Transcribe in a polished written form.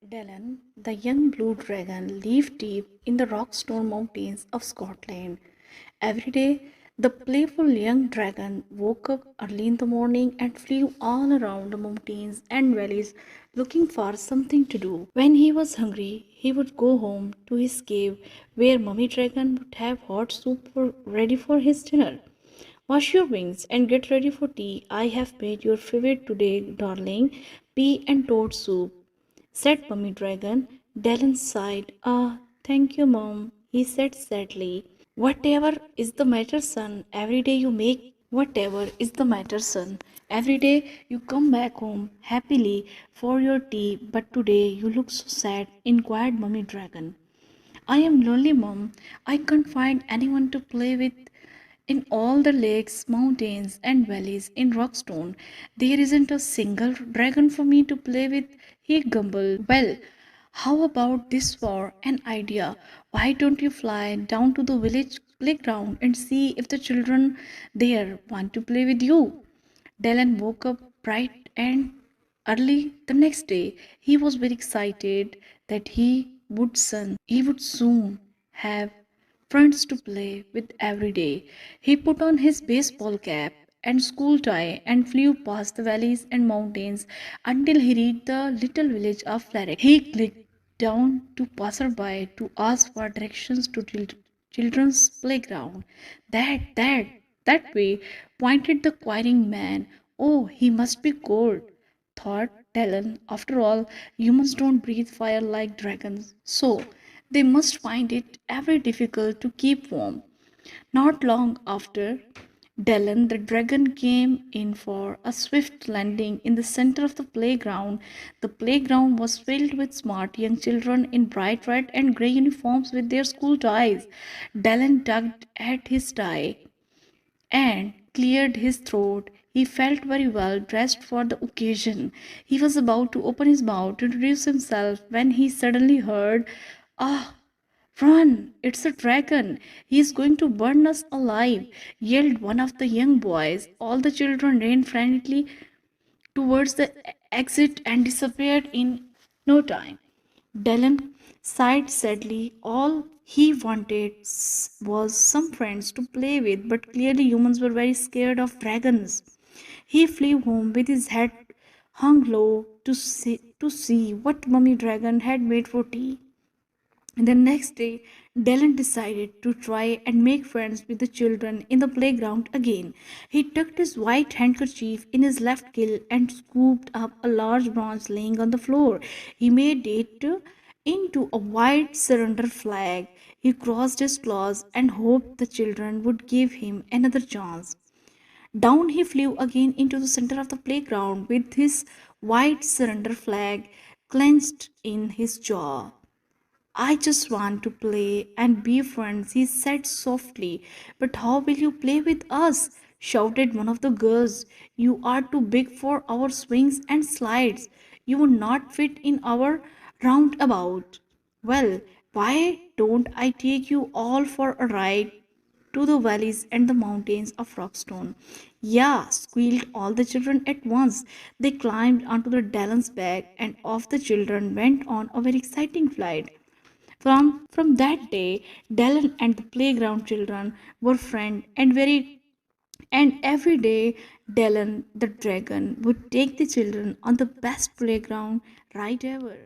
Dylan, the young blue dragon, lived deep in the Rockstone mountains of Scotland. Every day, the playful young dragon woke up early in the morning and flew all around the mountains and valleys looking for something to do. When he was hungry, he would go home to his cave where Mummy Dragon would have hot soup ready for his dinner. Wash your wings and get ready for tea. I have made your favorite today, darling, pea and toad soup, said Mummy Dragon. Dylan sighed. Ah, thank you, Mom, he said sadly. Whatever is the matter, son? Every day you make whatever is the matter, son. Every day you come back home happily for your tea, but today you look so sad, inquired Mummy Dragon. I am lonely, Mom. I can't find anyone to play with in all the lakes, mountains, and valleys in Rockstone. There isn't a single dragon for me to play with, he grumbled. Well, how about this for an idea? Why don't you fly down to the village playground and see if the children there want to play with you? Dylan woke up bright and early the next day. He was very excited that he would soon have friends to play with every day. He put on his baseball cap and school tie and flew past the valleys and mountains until he reached the little village of flair. He clicked down to passerby to ask for directions to children's playground. That way, pointed the quiring man. Oh, he must be cold, thought Talon. After all, humans don't breathe fire like dragons, so they must find it very difficult to keep warm. Not long after, Dylan the dragon came in for a swift landing in the center of the playground. The playground was filled with smart young children in bright red and grey uniforms with their school ties. Dylan tugged at his tie and cleared his throat. He felt very well dressed for the occasion. He was about to open his mouth to introduce himself when he suddenly heard, "Ah, run! It's a dragon! He is going to burn us alive!" yelled one of the young boys. All the children ran frantically towards the exit and disappeared in no time. Dylan sighed sadly. All he wanted was some friends to play with, but clearly humans were very scared of dragons. He flew home with his head hung low to see what Mummy Dragon had made for tea. The next day, Dylan decided to try and make friends with the children in the playground again. He tucked his white handkerchief in his left gill and scooped up a large branch laying on the floor. He made it into a white surrender flag. He crossed his claws and hoped the children would give him another chance. Down he flew again into the center of the playground with his white surrender flag clenched in his jaw. I just want to play and be friends, he said softly. But how will you play with us? Shouted one of the girls. You are too big for our swings and slides. You would not fit in our roundabout. Well, why don't I take you all for a ride to the valleys and the mountains of Rockstone? Yeah, squealed all the children at once. They climbed onto the Dallon's back, and off the children went on a very exciting flight. From that day, Dylan and the playground children were friends and every day Dylan the dragon would take the children on the best playground ride ever.